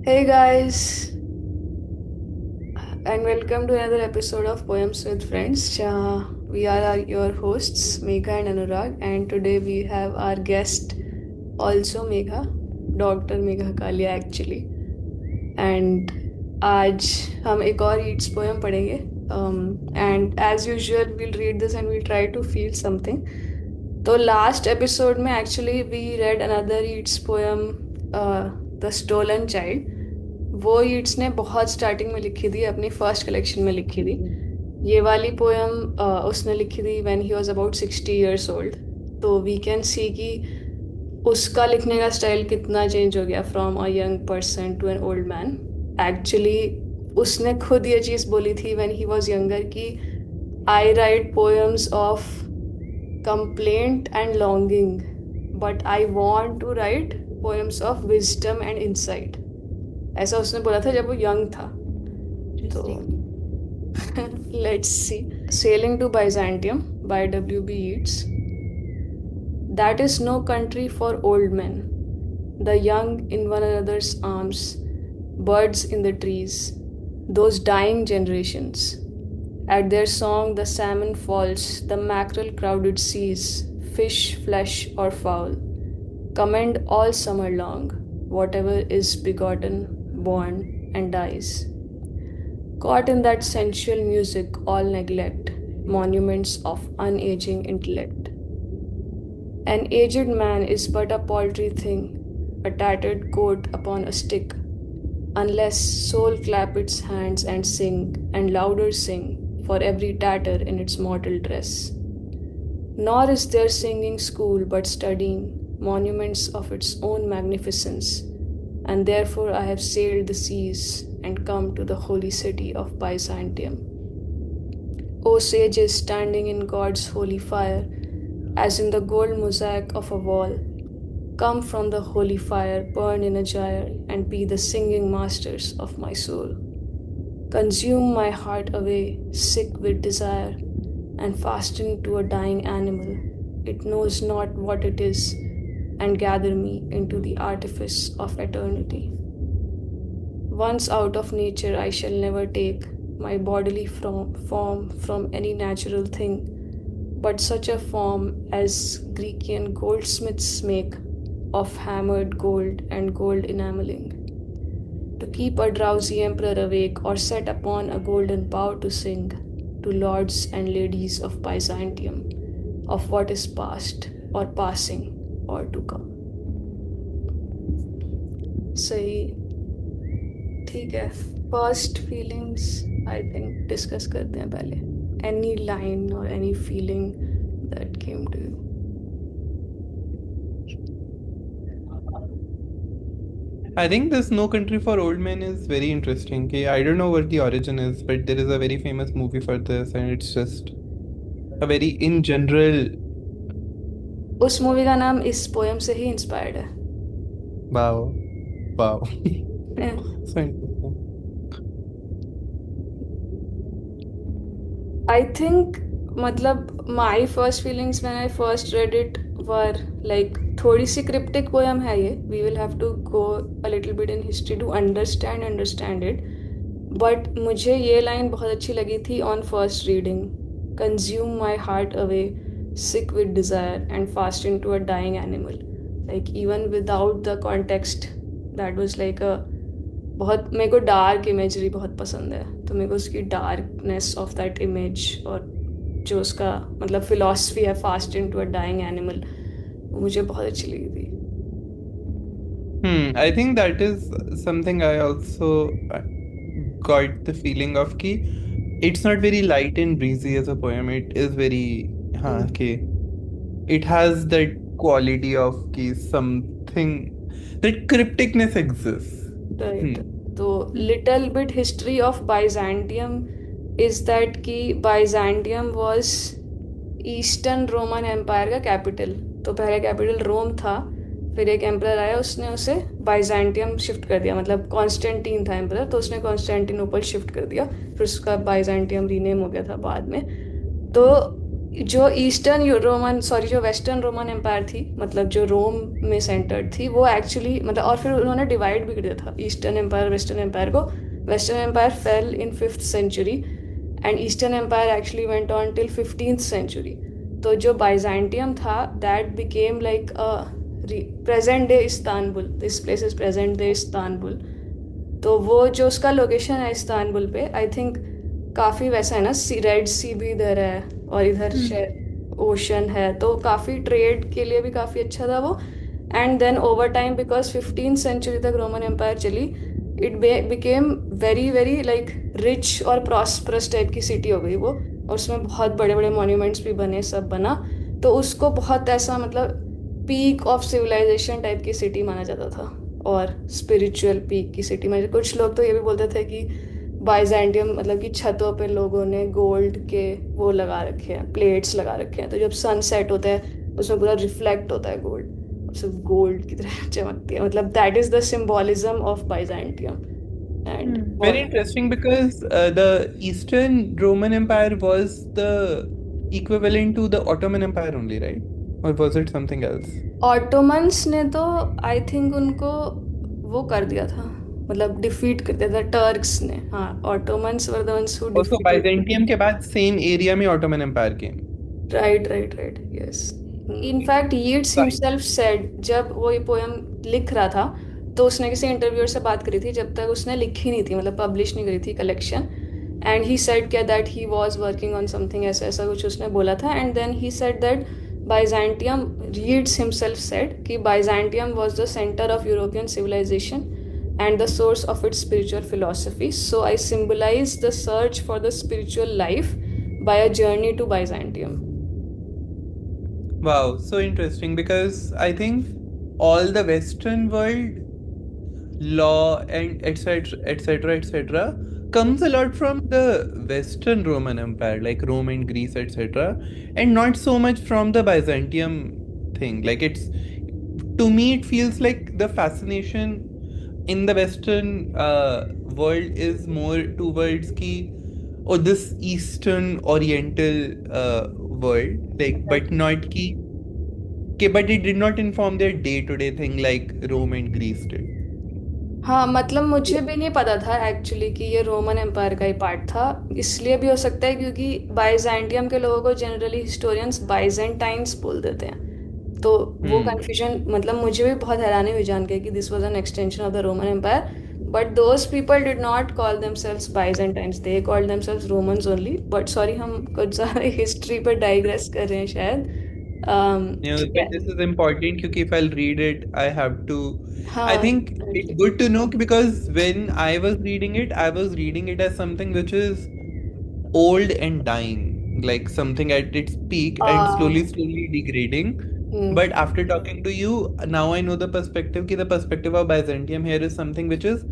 Hey guys, and welcome to another episode of Poems with Friends. We are your hosts, Megha and Anurag, and today we have our guest, also Megha, Dr. Megha Kalia actually. And आज हम एक और Yeats poem पढ़ेंगे. And as usual, we'll read this and we'll try to feel something. तो last episode में actually we read another Yeats poem, the stolen child. वो Yeats ने बहुत स्टार्टिंग में लिखी थी, अपनी फर्स्ट कलेक्शन में लिखी थी. ये वाली पोएम उसने लिखी थी when he was about 60 years old. तो वी कैन सी कि उसका लिखने का स्टाइल कितना चेंज हो गया from a young person to an old man. Actually उसने खुद ये चीज़ बोली थी व्हेन ही वाज यंगर कि I write poems of complaint and longing, but I want to write poems of wisdom and insight. ऐसा उसने बोला था जब वो यंग था. तो let's see. Sailing to Byzantium by W.B. Yeats. That is no country for old men, the young in one another's arms, birds in the trees, those dying generations. At their song the salmon falls, the mackerel crowded seas, fish, flesh or fowl. Commend all summer long, whatever is begotten, born, and dies. Caught in that sensual music, all neglect, monuments of unaging intellect. An aged man is but a paltry thing, a tattered coat upon a stick, unless soul clap its hands and sing, and louder sing, for every tatter in its mortal dress. Nor is there singing school but studying, monuments of its own magnificence, and therefore I have sailed the seas and come to the holy city of Byzantium. O sages standing in God's holy fire, as in the gold mosaic of a wall, come from the holy fire, burn in a gyre, and be the singing masters of my soul. Consume my heart away, sick with desire, and fastened to a dying animal, it knows not what it is, and gather me into the artifice of eternity. Once out of nature, I shall never take my bodily form from any natural thing, but such a form as Grecian goldsmiths make of hammered gold and gold enameling. To keep a drowsy emperor awake, or set upon a golden bough to sing to lords and ladies of Byzantium of what is past or passing or to come. सही. ठीक है. First feelings I think discuss करते हैं पहले. Any line और any feeling that came to you? I think this No Country for Old Men is very interesting. Okay, I don't know what the origin is, but there is a very famous movie for this, and it's just a very in general. उस movie का नाम इस poem से ही inspired है. Wow, wow. Yeah. So interesting. I think मतलब my first feelings when I first read it were like थोड़ी सी cryptic poem है ये. We will have to go a little bit in history to understand it. But मुझे ये line बहुत अच्छी लगी थी on first reading. Consume my heart away, sick with desire, and fast into a dying animal. Like even without the context, that was like a बहुत मेरे को dark imagery बहुत पसंद है. तो मेरे को उसकी डार्कनेस ऑफ दैट इमेज और जो उसका मतलब फिलॉसफी है fast into a dying animal, वो मुझे बहुत अच्छी लगी थी. I think that is something I also got the feeling of ki it's not very light and breezy as a poem. It is very okay. It has that quality of ki something that crypticness exists. Right. तो little bit history of Byzantium is that कि Byzantium was eastern Roman empire का capital. तो पहले capital Rome था, फिर एक emperor आया, उसने उसे बाइजेंटियम शिफ्ट कर दिया. मतलब कॉन्स्टेंटीन था एम्परर, तो उसने कॉन्स्टेंटिनोपल शिफ्ट कर दिया, फिर उसका बाइजेंटियम रीनेम हो गया था बाद में. तो जो ईस्टर्न रोमन सॉरी जो वेस्टर्न रोमन एम्पायर थी, मतलब जो रोम में सेंटर्ड थी, वो एक्चुअली मतलब, और फिर उन्होंने डिवाइड भी कर दिया था ईस्टर्न एम्पायर वेस्टर्न एम्पायर को। Western empire fell in 5th century and eastern empire actually went on till 15th century. तो जो बाइजेंटियम था, that became like a present day Istanbul, this place is present day Istanbul. तो वो जो उसका location है Istanbul पे, I think काफ़ी वैसा है ना, रेड सी भी इधर है और इधर ओशन है, तो काफ़ी ट्रेड के लिए भी काफ़ी अच्छा था वो। And then over time, because 15th century तक रोमन एम्पायर चली, it became very very like rich और प्रॉस्परस टाइप की सिटी हो गई वो। और उसमें बहुत बड़े बड़े मॉन्यूमेंट्स भी बने, सब बना। तो उसको बहुत ऐसा मतलब पीक ऑफ सिविलाइजेशन टाइप की सिटी माना जाता था, और स्पिरिचुअल पीक की सिटी में। कुछ लोग तो ये भी बोलते थे कि बाइजेंटियम मतलब कि छतों पे लोगों ने गोल्ड के वो लगा रखे हैं, प्लेट्स लगा रखे हैं, तो जब सन सेट होता है उसमें पूरा रिफ्लेक्ट होता है गोल्ड, सिर्फ गोल्ड की तरह चमकती है। मतलब that is the symbolism of Byzantium. And Very बहुत interesting because the Eastern Roman Empire was the equivalent to the Ottoman Empire only, right? Or was it something else? Ottomans ने तो I think उनको वो कर दिया था, मतलब defeat कर दिया था टर्क्स ने। हाँ, Ottomans were the ones who Also, defeated. Byzantium के बाद same area में Ottoman Empire came. Right right right, yes. In fact Yeats Right. Himself said, जब वो ये पोयम लिख रहा था, तो उसने किसी इंटरव्यूअर से बात करी थी, जब तक उसने लिखी नहीं थी, मतलब पब्लिश नहीं करी थी कलेक्शन। एंड ही सेड क्या that he was working on something, ऐसा ऐसा कुछ उसने बोला था। And then he said that Byzantium, Yeats himself said कि Byzantium was the centre of European civilisation and the source of its spiritual philosophy. So I symbolize the search for the spiritual life by a journey to Byzantium. Wow, so interesting because I think all the Western world law and etc etc etc comes a lot from the Western Roman Empire, like Rome and Greece, etc., and not so much from the Byzantium thing. Like it's to me, it feels like the fascination in the Western world is more towards ki or this Eastern Oriental world, like but not ki, but it did not inform their day-to-day thing like Rome and Greece did. हाँ, मतलब मुझे भी नहीं पता था actually कि ये Roman empire का ही पार्ट था। इसलिए भी हो सकता है क्योंकि बाइजेंटियम के लोगों को जनरली हिस्टोरियंस बाइजेंटाइंस बोल देते हैं, तो वो Hmm. कन्फ्यूजन, मतलब मुझे भी बहुत हैरानी हुई जान के कि this was an extension of the Roman empire. But those people did not call themselves Byzantines, they called themselves Romans only. But sorry, हम कुछ ज़्यादा हिस्ट्री पर डाइग्रेस कर रहे हैं शायद। You know, ठीक but है। this is important because if I'll read it, I have to. I हाँ, think it's good to know because when I was reading it, I was reading it as something which is old and dying, like something at its peak and slowly, slowly degrading. But after talking to you, now I know the perspective. Ki the perspective of Byzantium here is something which is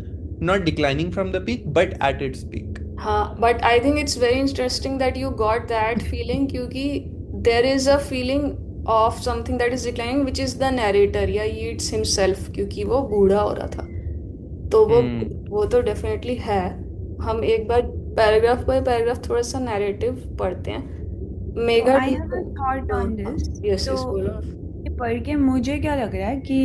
not declining from the peak, but at its peak. हाँ, but I think it's very interesting that you got that feeling, क्योंकि there is a feeling of something that is declining which is the narrator या Yeats himself, क्योंकि वो बूढ़ा हो रहा था। तो Hmm. वो तो डेफिनेटली है। हम एक बार पैराग्राफ बाय पैराग्राफ थोड़ा सा नैरेटिव पढ़ते हैं। तो मेगा आई हैव अ हाँ थॉट ऑन हाँ, दिस। यस तो यस, बोलो। ये पढ़ के मुझे क्या लग रहा है कि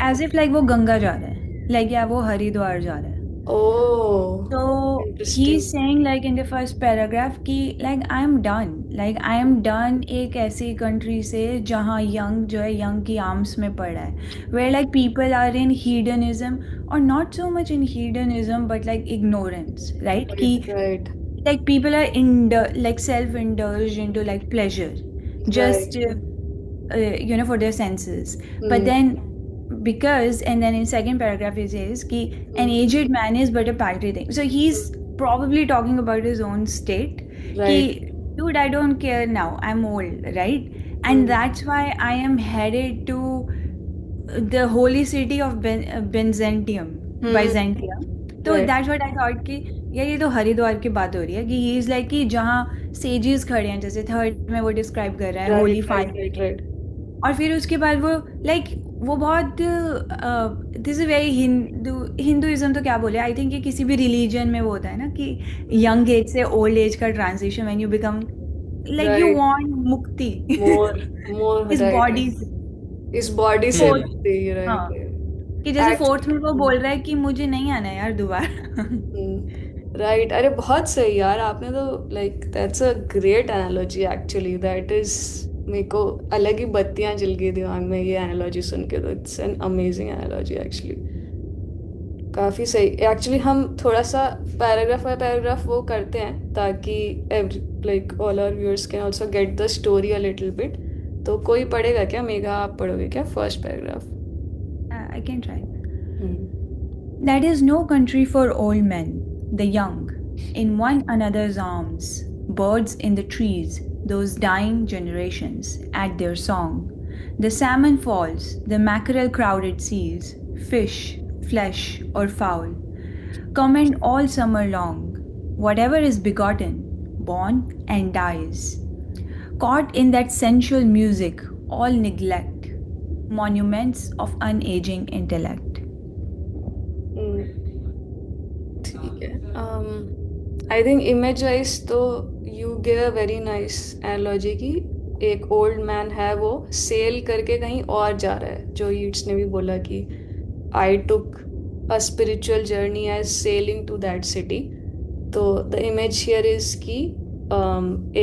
एज इफ लाइक वो गंगा जा रहा है, लाइक या वो हरिद्वार जा रहा है। ओह, तो ही interesting. Saying like in the first paragraph कि like I am done, like I am done एक ऐसी कंट्री से जहाँ यंग जो है यंग की आर्म्स में पड़ा है, where like people are in hedonism, और not so much in hedonism but like ignorance, right? कि right right like people are like self-indulged into like pleasure just right. for their senses. But then because, and then in second paragraph it says ki an aged man is but a paltry thing, so he's probably talking about his own state ki right. dude, I don't care now, I'm old, right? And that's why I am headed to the holy city of Byzantium. तो right that's what I thought कि यार ये तो हरिद्वार की बात हो रही है, कि ही इज लाइक कि जहाँ सेजेस खड़े हैं, जैसे थर्ड में वो डिस्क्राइब कर रहा है Holi right right fire. Right right. और फिर उसके बाद वो लाइक वो बहुत दिस इज वेरी हिंदुइज्म, तो क्या बोले, आई थिंक ये किसी भी रिलीजन में वो होता है ना कि यंग एज से ओल्ड एज का transition, when you become like you Right. want mukti More इस right. बॉडी से इस बॉडी से फोर्थ Hmm. मुक्ति, right, हाँ right. कि जैसे फोर्थ में वो Actually, बोल रहा है कि मुझे नहीं आना है यार दोबारा राइट, अरे बहुत सही यार, आपने तो like that's a great analogy actually, that is, मेरे को अलग ही बत्तियां जल गई दिमाग में ये एनालॉजी सुन के, तो it's an amazing analogy actually, काफ़ी सही। एक्चुअली हम थोड़ा सा पैराग्राफ बाय पैराग्राफ वो करते हैं ताकि every like all our viewers can also get the story a little bit. तो कोई पढ़ेगा क्या? मेघा, आप पढ़ोगे क्या first paragraph? I can try hmm. That is no country for old men, the young, in one another's arms, birds in the trees, those dying generations, at their song. The salmon falls, the mackerel crowded seas, fish, flesh, or fowl, comment all summer long, whatever is begotten, born, and dies. Caught in that sensual music, all neglect, monuments of unaging intellect. ठीक है, I think image wise तो you give a very nice analogy की, एक old man है वो cell करके कहीं और जा रहा है, जो ईट्स ने भी बोला कि I took a spiritual journey as sailing to that city. तो द इमेज हियर इज कि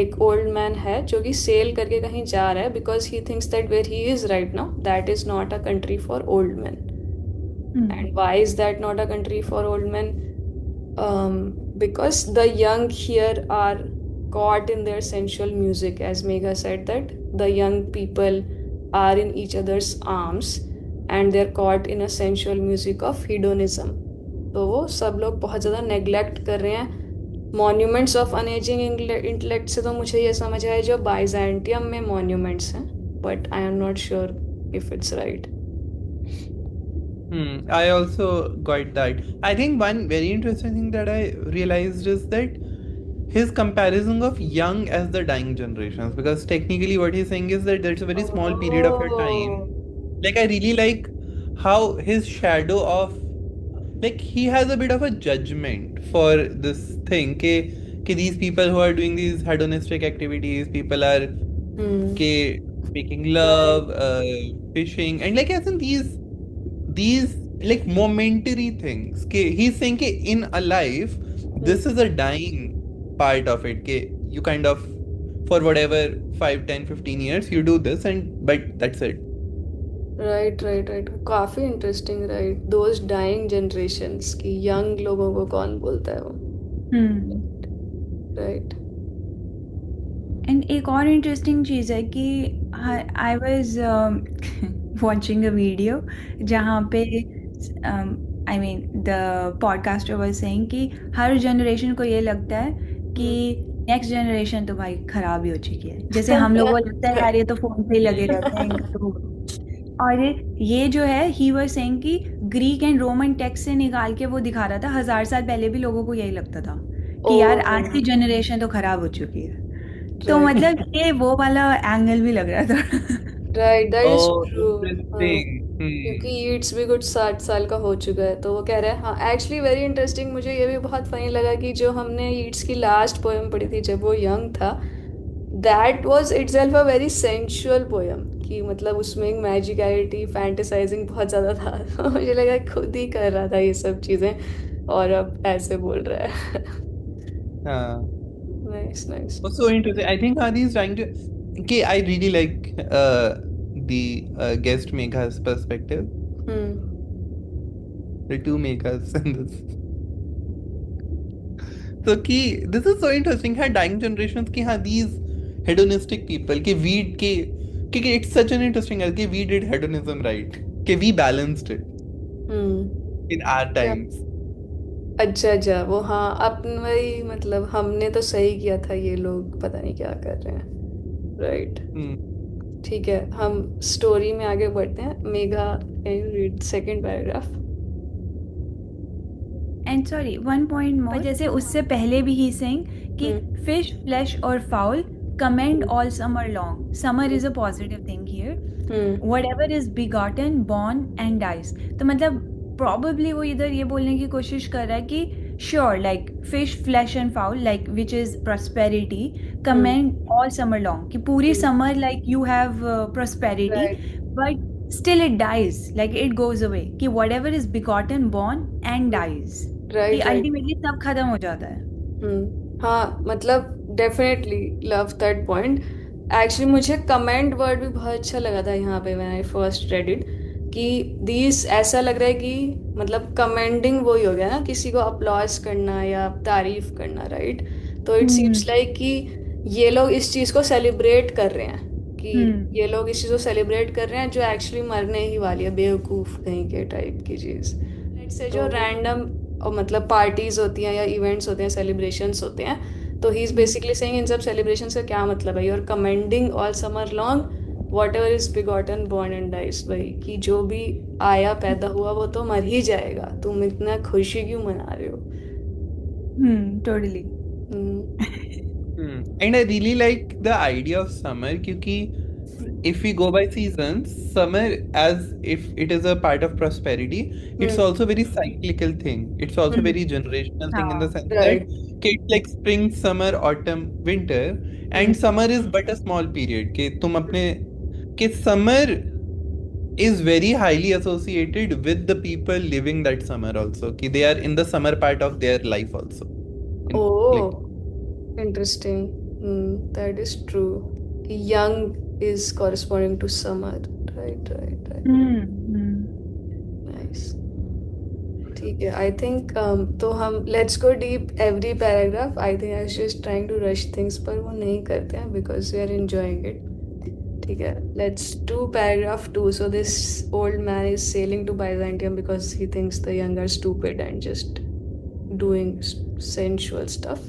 एक ओल्ड मैन है जो कि सेल करके कहीं जा रहा है because he thinks that where he is right now that is not a country for old man. And why is that not a country for old men? Because the young here are caught in their sensual music, as Megha said, that the young people are in each other's arms and they're caught in a sensual music of hedonism. तो वो सब लोग बहुत ज़्यादा neglect कर रहे हैं monuments of अनएजिंग intellect से। तो मुझे ये समझ आया जो बाइजेंटियम में मॉन्यूमेंट्स हैं, but I am not sure if it's right. I also got that. I think one very interesting thing that I realized is that his comparison of young as the dying generations, because technically what he's saying is that there's a very small period of your time. Oh. Like I really like how his shadow of, like he has a bit of a judgment for this thing ke these people who are doing these hedonistic activities, people are ke making Right. love, fishing, and like as in these like momentary things. He's saying in a life, this is a dying part of it. You kind of, for whatever 5, 10, 15 years, you do this, and but that's it. Right right right, काफी interesting, right, those dying generations की young लोगों को कौन बोलता है वो? Right. And एक और इंटरेस्टिंग चीज़ है कि I was watching a video जहाँ पे I mean the podcaster was saying कि हर जनरेशन को ये लगता है कि नेक्स्ट जनरेशन तो भाई खराब ही हो चुकी है, जैसे हम लोगों को लगता है यार ये तो फोन पे ही लगे रहते हैं इनका तो। और ये जो है ही वाज सेइंग कि ग्रीक एंड रोमन टेक्स्ट से निकाल के वो दिखा रहा था 1000 साल पहले भी लोगों को यही लगता था कि यार आज की जनरेशन तो खराब हो चुकी है। तो मतलब ये वो वाला एंगल भी लग रहा था। Right, that is Oh, true. interesting. क्योंकि ईट्स भी कुछ 60 साल का हो चुका है, तो वो कह रहा है, हाँ एक्चुअली वेरी इंटरेस्टिंग, मुझे ये भी बहुत फनी लगा कि जो हमने ईट्स की लास्ट पोएम पढ़ी थी जब वो यंग था, that was itself a very sensual poem, कि मतलब उसमें एक मैजिकलिटी फैंटेसाइजिंग बहुत ज़्यादा था। तो मुझे लगा खुद ही कर रहा था ये सब चीज़ें और अब ऐसे बोल रहा है। Nice nice. Oh, so interesting. I think Hadi is trying to. Okay, I really like the guest Megha's perspective. The two Meghas in this. So this is so interesting. हाँ, dying generations की हाँ these hedonistic people कि it's such an interesting कि we did hedonism right, कि we balanced it in our times. अच्छा अच्छा, वो हाँ अपन वही, मतलब हमने तो सही किया था, ये लोग पता नहीं क्या कर रहे हैं। राइट, ठीक है, हम स्टोरी में आगे बढ़ते हैं। Megha, can you read second paragraph? And sorry one point more, जैसे उससे पहले भी ही सेइंग कि फिश फ्लैश और fowl commend all summer long, summer is a positive thing here, whatever is begotten born and dies. तो मतलब probably वो इधर ये बोलने की कोशिश कर रहा है कि Sure, like fish, flesh and fowl, like which is prosperity, comment all summer long. कि पूरी Hmm. summer like you have prosperity, Right, but still it dies, like it goes away. कि whatever is begotten, born and dies. कि right, right. ultimately सब खत्म हो जाता है. हाँ मतलब definitely love that point. Actually मुझे कमेंट वर्ड भी बहुत अच्छा लगा था यहाँ पे when I first read it. कि दीस ऐसा लग रहा है कि मतलब कमेंडिंग वही हो गया ना, किसी को अप्लॉज करना या तारीफ करना, राइट. तो इट हम्म. सीम्स लाइक कि ये लोग इस चीज़ को सेलिब्रेट कर रहे हैं, कि हम्म. ये लोग इस चीज़ को सेलिब्रेट कर रहे हैं जो एक्चुअली मरने ही वाली है, बेवकूफ़ कहीं के टाइप की चीज़. लेट्स से जो रैंडम और मतलब पार्टीज होती हैं या इवेंट्स होते हैं, सेलिब्रेशंस होते हैं, तो ही इज बेसिकली सेइंग इन सब सेलिब्रेशन का क्या मतलब है, you are commending all summer long whatever is begotten born and dies. भाई कि जो भी आया पैदा हुआ वो तो मर ही जाएगा, तुम इतना खुशी क्यों मना रहे हो. Totally. And I really like the idea of summer क्योंकि if we go by seasons, summer as if it is a part of prosperity, it's also very cyclical thing. It's also very generational thing in the हाँ. sense that right. it's like spring, summer, autumn, winter, and summer is but a small period. कि तुम अपने कि summer is very highly associated with the people living that summer also. कि they are in the summer part of their life also. Like Oh, interesting. That is true. Young is corresponding to summer. Right, right, right. Nice. ठीक है. I think तो हम let's go deep every paragraph. I think I was just trying to rush things, पर वो नहीं करते हैं because we are enjoying it. ठीक है, let's do paragraph 2. So this old man is sailing to Byzantium because he thinks the young are stupid and just doing sensual stuff.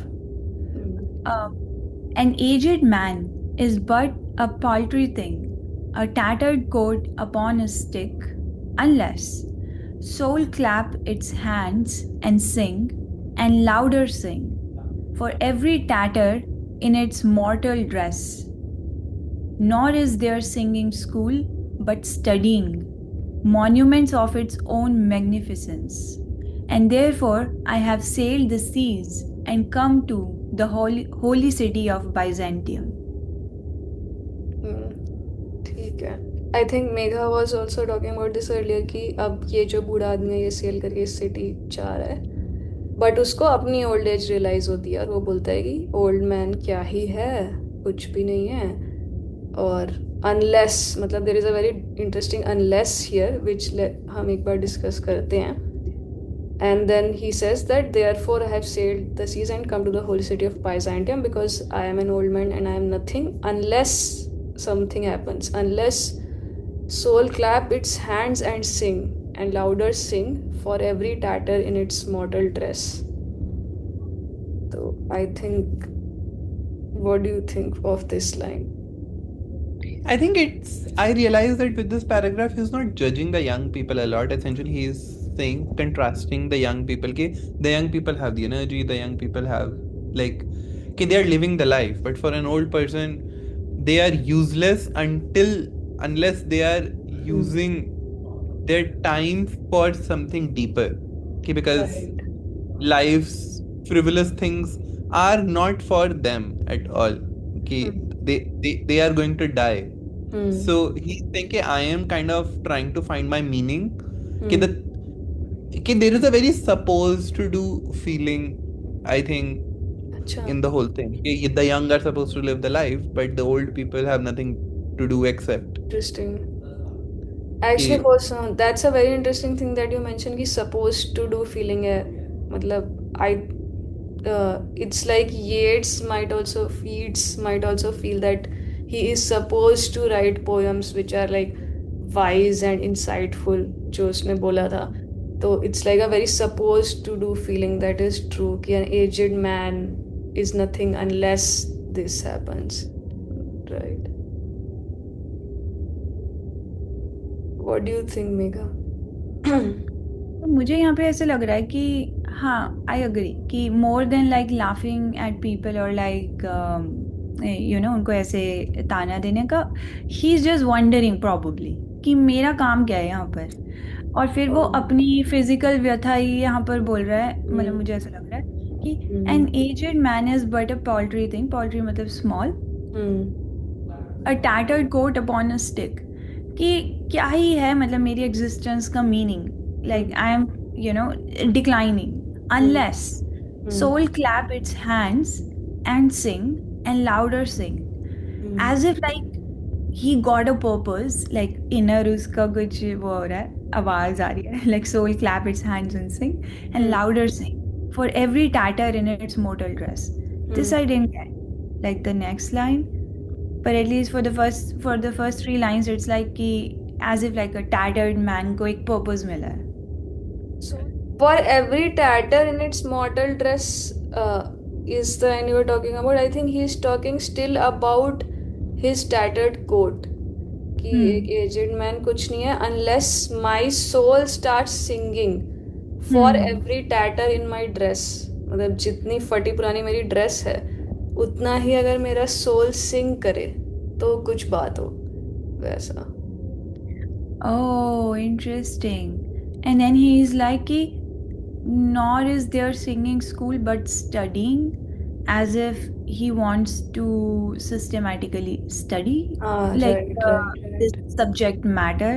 An aged man is but a paltry thing, a tattered coat upon a stick, unless soul clap its hands and sing, and louder sing, for every tatter in its mortal dress. Nor is there singing school, but studying, monuments of its own magnificence. And therefore I have sailed the seas and come to the holy city of Byzantium. ठीक है. I think Megha was also talking about this earlier कि अब ये जो बूढ़ा आदमी है ये सेल करके इस सिटी जा रहा है, बट उसको अपनी ओल्ड एज रियलाइज होती है और वो बोलता है कि ओल्ड मैन क्या ही है, कुछ भी नहीं है. और अनलेस मतलब there is a very interesting unless here which हम एक बार डिस्कस करते हैं. And then he says that therefore I have sailed the seas and come to the holy city of Byzantium because I am an old man and I am nothing unless something happens. Unless soul clap its hands and sing, and louder sing, for every tatter in its mortal dress. So I think, what do you think of this line? I realize that with this paragraph, he's not judging the young people a lot. Essentially, he's saying, contrasting the young people. The young people have the energy, the young people have, like, they are living the life. But for an old person, they are useless unless they are using their time for something deeper. Because life's frivolous things are not for them at all. They are going to die. So he's thinking, I am kind of trying to find my meaning. There is a very supposed to do feeling, I think, in the whole thing. The young are supposed to live the life, but the old people have nothing to do except. Interesting. Actually, also, that's a very interesting thing that you mentioned कि supposed to do feeling है. मतलब it's like Yeats might also feel that he is supposed to write poems which are like wise and insightful, जो उसने बोला था. तो it's like a very supposed to do feeling that is true कि an aged man is nothing unless this happens, right? What do you think, Megha? तो मुझे यहाँ पे ऐसे लग रहा है कि हाँ, आई अग्री कि more than like laughing at people और लाइक उनको ऐसे ताना देने का, he is just wondering probably कि मेरा काम क्या है यहाँ पर. और फिर वो Oh. अपनी फिजिकल व्यथा ही यहाँ पर बोल रहा है, मतलब Hmm. मुझे ऐसा लग रहा है कि an Hmm. Aged man is but a paltry thing, paltry मतलब small, Hmm. A tattered coat upon a stick, कि क्या ही है मतलब मेरी एग्जिस्टेंस का meaning, like Hmm. I am you know declining Hmm. Unless Hmm. soul clap its hands and sing and louder sing, Hmm. as if like he got a purpose, like inner उसका कुछ वो हो रहा है, आवाज आ रही है like soul clap its hands and sing and Hmm. louder sing for every tatter in its mortal dress. This I Hmm. didn't get. Like the next line, but at least for the first three lines it's like कि as if like a tattered man को एक purpose मिला है. So, for every tatter in its mortal dress, is the line you were talking about. I think he is talking still about his tattered coat. कि एक Hmm. Aged man कुछ नहीं है unless my soul start singing for Hmm. Every tatter in my dress, मतलब जितनी फटी पुरानी मेरी ड्रेस है उतना ही अगर मेरा सोल सिंग करे तो कुछ बात हो, वैसा. Oh, interesting. And then he is like कि nor is there singing school but studying, as if he wants to systematically study हाँ, like right right this right. subject matter,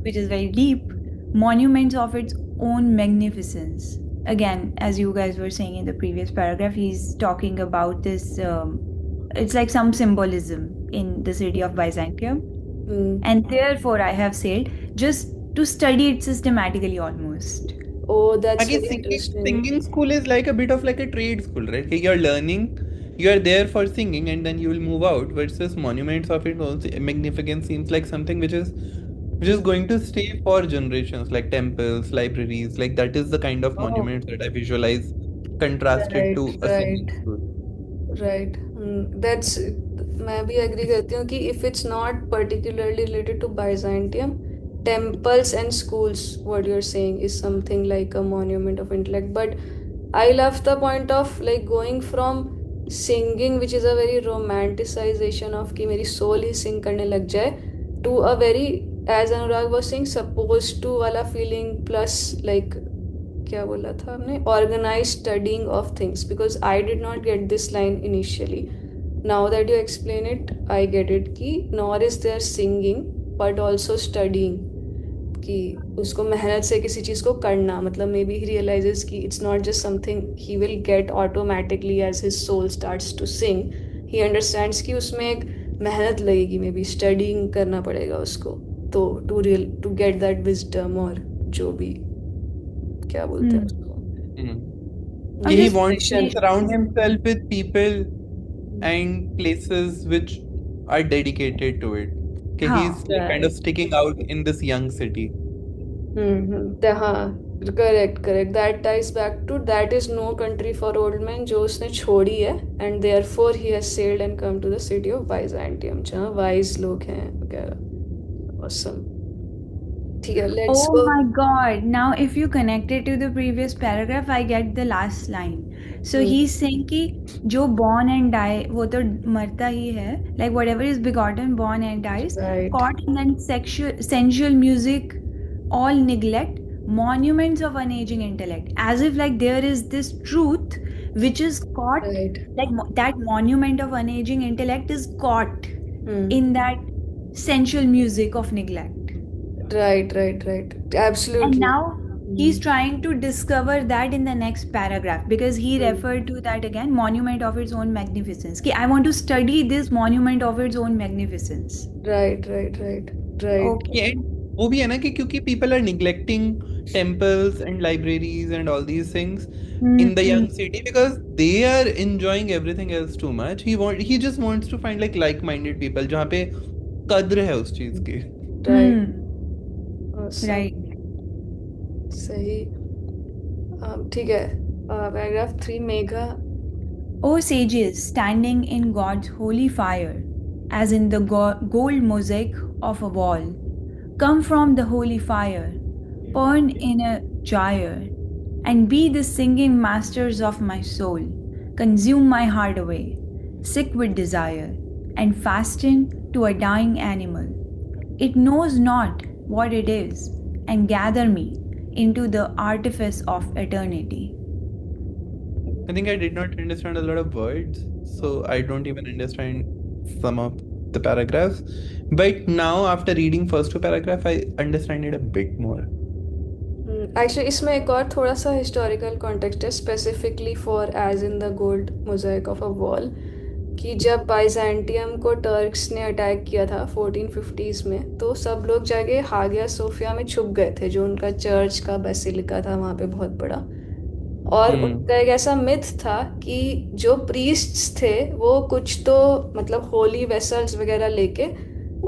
which is very deep, monuments of its own magnificence. Again, as you guys were saying in the previous paragraph, he's talking about this, it's like some symbolism in the city of Byzantium, and therefore I have said just to study it systematically almost. Oh, that's Again, very interesting. singing school is like a bit of like a trade school, right? Okay, you're learning, you're there for singing, and then you will move out. Versus monuments of its own magnificence seems like something which is going to stay for generations, like temples, libraries. Like that is the kind of Oh, monuments that I visualize contrasted right, to a right. singing school. Right. That's, मैं भी agree करती हूँ कि if it's not particularly related to Byzantium, temples and schools, what you're saying is something like a monument of intellect. But I love the point of like going from singing, which is a very romanticization of कि मेरी soul ही sing करने लग जाए, to a very, as Anurag was saying, supposed to वाला feeling plus like क्या बोला था हमने, organise studying of things, because I did not get this line initially. Now that you explain it I get it कि nor is there singing but also studying, कि उसको मेहनत से किसी चीज़ को करना, मतलब मे बी ही रियलाइजेस कि it's not just something he will get automatically as his soul starts to sing. He understands कि उसमें एक मेहनत लगेगी, मे बी स्टडिंग करना पड़ेगा उसको, तो टू गेट दैट विजडम, और जो भी क्या बोलते हैं Hmm. उसको. Hmm. I'm He just wants to Inspiration. surround himself with people and places which are dedicated to it. Okay, हाँ. he's like kind of Right. sticking out in this young city. हाँ, correct correct. That ties back to that is no country for old man, जो उसने छोड़ी है, and therefore he has sailed and come to the city of Byzantium जहाँ wise लोग हैं वगैरह. Awesome. ठीक है, let's Oh go. my God. Now, if you connect it to the previous paragraph, I get the last line. So he's saying कि जो born and die वो तो मरता ही है. Like whatever is begotten, born and dies, right. caught in that sensual music, all neglect, monuments of unaging intellect. As if like there is this truth which is caught, right. like that monument of unaging intellect is caught in that sensual music of neglect. Right right right. And absolutely. now he's trying to discover that in the next paragraph because he referred to that again, monument of its own magnificence. Ki, I want to study this monument of its own magnificence. Right right right right. Okay. Yeah, and वो भी है ना कि क्योंकि people are neglecting temples and libraries and all these things in the Hmm. young city because they are enjoying everything else too much. He just wants to find like-minded people जहाँ पे कद्र है उस चीज की. राइट. Hmm. Right. सही. ठीक है. Paragraph 3, Megha. O sages standing in God's holy fire, as in the gold mosaic of a wall, come from the holy fire, burn in a gyre, and be the singing masters of my soul, consume my heart away, sick with desire, and fasten to a dying animal. It knows not what it is, and gather me into the artifice of eternity. I think I did not understand a lot of words, so I don't even understand some of the paragraphs. But now, after reading first two paragraph, I understand it a bit more. Actually इसमें एक और थोड़ा सा historical context है specifically for as in the gold mosaic of a wall कि जब Byzantium को Turks ने अटैक किया था 1450s में, तो सब लोग जाके हागिया सोफिया में छुप गए थे, जो उनका चर्च का बेसिलिका था वहाँ पे बहुत बड़ा। और उनका एक ऐसा मिथ था कि जो प्रीस्ट्स थे वो कुछ तो मतलब होली वेसल्स वगैरह लेके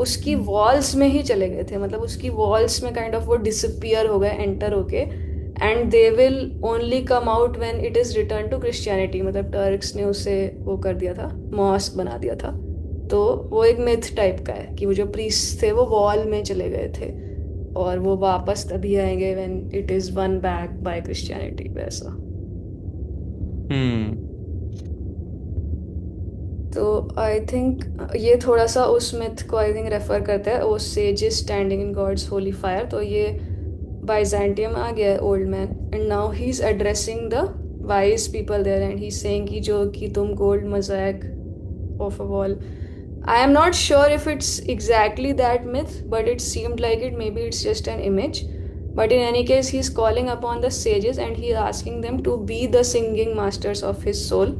उसकी वॉल्स में ही चले गए थे, मतलब उसकी वॉल्स में काइंड ऑफ वो डिसअपियर हो गए एंटर होके, and they will only come out when it is return to Christianity. मतलब टर्क्स ने उसे वो कर दिया था, मॉस्क बना दिया था। तो वो एक मिथ टाइप का है कि वो जो प्रीस्ट थे वो वॉल में चले गए थे और वो वापस तभी आएंगे when it is one back by Christianity, वैसा। हम्म तो आई थिंक ये थोड़ा सा उस मिथ को आई थिंक रेफर करता है, O sages standing in God's holy fire. तो ये बाइजेंटियम आ गया है old man, and now he is addressing the wise people there and he saying कि जो कि तुम gold mosaic of a wall, I am not sure if it's exactly that myth but it seemed like it, maybe it's just an image, but in any case he is calling upon the sages and he is asking them to be the singing masters of his soul।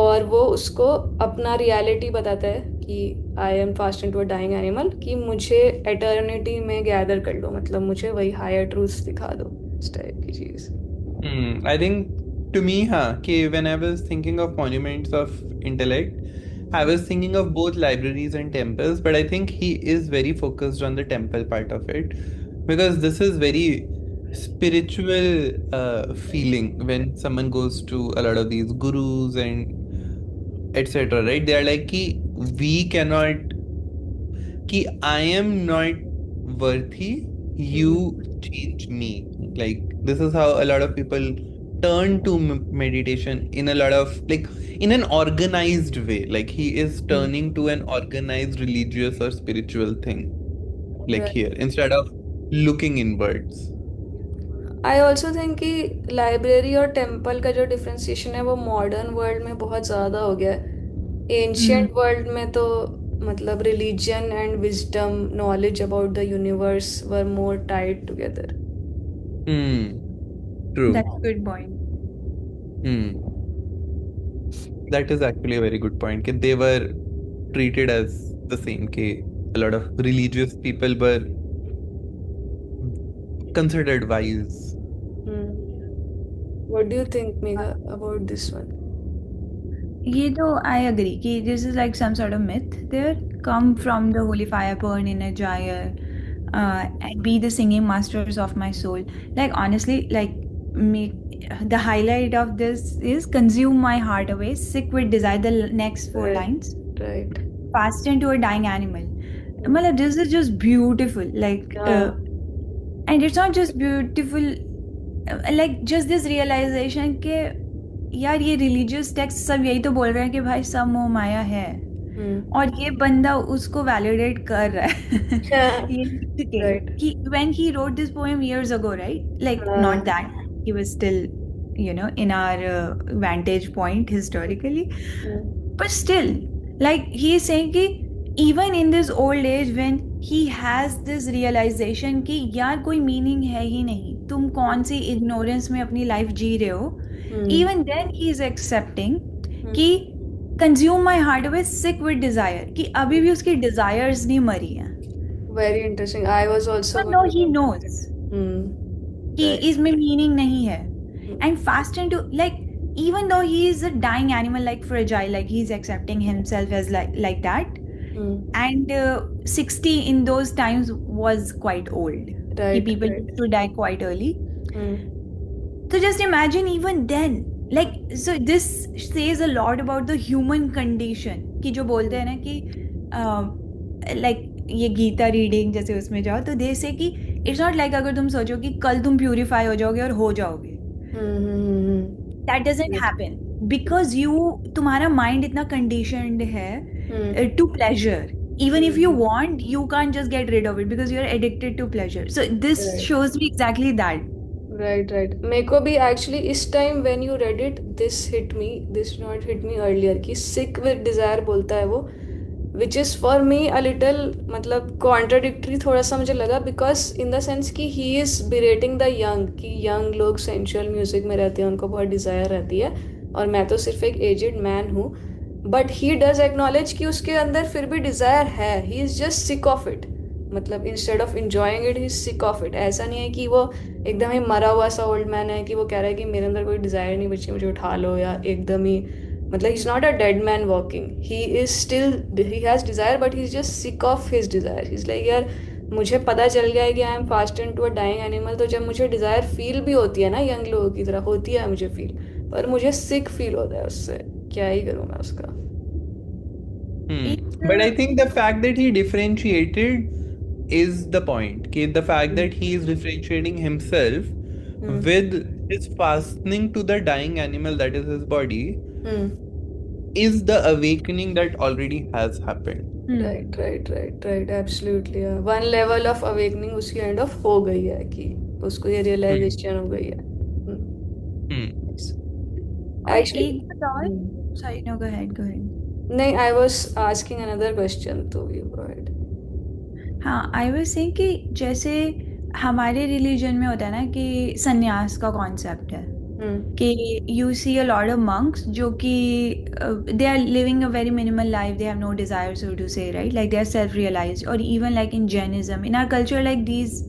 और वो उसको अपना reality बताता है कि I am fast into a dying animal, कि मुझे eternity में गैदर कर लो, मतलब मुझे वही हायर ट्रूथ दिखा दो, इस टाइप की चीज़। I think to me, when I was thinking of monuments of intellect, I was thinking of both libraries and temples, but I think he is very focused on the temple part of it because this is very spiritual feeling when someone goes to a lot of these gurus and etc. Right? They are like, we cannot, I am not worthy, you change me. Like, this is how a lot of people turn to meditation in a lot of, like, in an organized way. Like, he is turning to an organized religious or spiritual thing, like Right. here, instead of looking inwards. I also think कि library और temple का जो differentiation है वो modern world में बहुत ज़्यादा हो गया है। एंशियंट वर्ल्ड में तो मतलब religion and wisdom, knowledge about the universe were more Tide together. True. That's a good point. That is actually a very good point. That they were treated as the same. A lot of religious people were considered wise. What do you think, Megha, about this one? ये तो I agree कि this is like some sort of myth there, come from the holy fire, burn in a gyre, and be the singing masters of my soul. Like honestly, like the highlight of this is consume my heart away, sick with desire. The next four Right. lines, Right. fast into a dying animal. Well, this is just beautiful. Like, and it's not just beautiful. Like just this realization कि यार ये religious text सब यही तो बोल रहे हैं कि भाई सब मोह माया है, और ये बंदा उसको validate कर रहा है। ये Right. कि when he wrote this poem years ago, right? Like not that he was still, you know, in our vantage point historically, but still, like he is saying कि even in this old age when he has this realization कि यार कोई meaning है ही नहीं, तुम कौन सी ignorance में अपनी life जी रहे हो, even then he is accepting कि consume my heart with sick with desire, कि अभी भी उसकी desires नहीं मरी हैं। Very interesting. I was also But no, he knows कि Right. इसमें meaning नहीं है, and fast into, like, even though he is a dying animal, like fragile, like he's accepting himself as like that, and 60 in those times was quite old. Right. People Right. used to die quite early. So just imagine even then, like, so this says a lot about the human condition कि जो बोलते हैं ना कि like ये Gita reading जैसे उसमें जाओ तो दे से कि इट्स नॉट लाइक अगर तुम सोचो कि कल तुम प्यूरिफाई हो जाओगे और हो जाओगे, that doesn't happen because you, तुम्हारा माइंड इतना कंडीशनड है to pleasure even if you want, you can't just get rid of it because you're addicted to pleasure. So this Right. shows me exactly that. Right. मेरे को भी actually इस time when you read it this hit me, this not hit me earlier, कि सिक with Dzire बोलता है वो, which is for me a little मतलब contradictory थोड़ा सा मुझे लगा, बिकॉज इन द सेंस कि ही इज़ बिरेटिंग द यंग, कि यंग लोग सेंशुअल म्यूजिक में रहते हैं, उनको बहुत डिज़ायर रहती है, और मैं तो सिर्फ एक एजिड मैन हूँ, बट ही डज एक्नॉलेज कि उसके अंदर फिर भी डिज़ायर है, he is just sick of it, मतलब instead of enjoying it he is sick of it. ऐसा नहीं है कि वो एकदम ही मरा हुआ सा ओल्ड मैन है कि वो कह रहा है कि मेरे अंदर कोई डिज़ायर नहीं बची, मुझे उठा लो, या एकदम ही मतलब he is not a dead man walking, he is still, he has desire but he is just sick of his desire. He is like यार मुझे पता चल गया है कि I am fast in to a dying animal, तो जब मुझे डिज़ायर फील भी होती है ना यंग लोगों की तरह होती है मुझे फील, पर मुझे सिक फील होता है उससे, क्या ही करूँ मैं उसका। But I think the fact that he differentiated is the point. Okay? The fact that he is differentiating himself hmm with his fastening to the dying animal that is his body is the awakening that already has happened. Right absolutely, one level of awakening उसकी kind of हो गई है, कि उसको ये Hmm. Realisation हो गई है। Hmm. और एक्चुअली एक बात और, sorry, no, go ahead, go ahead. नहीं, I was asking another question, तो यू गो अहेड। हाँ, आई वाज सेइंग कि जैसे हमारे रिलीजन में होता है ना कि संन्यास का कॉन्सेप्ट है, कि you see a lot of monks जो कि they are living a very minimal life, they have no desire, so to say, right, like they are self realised, और even like in Jainism, in our culture, like these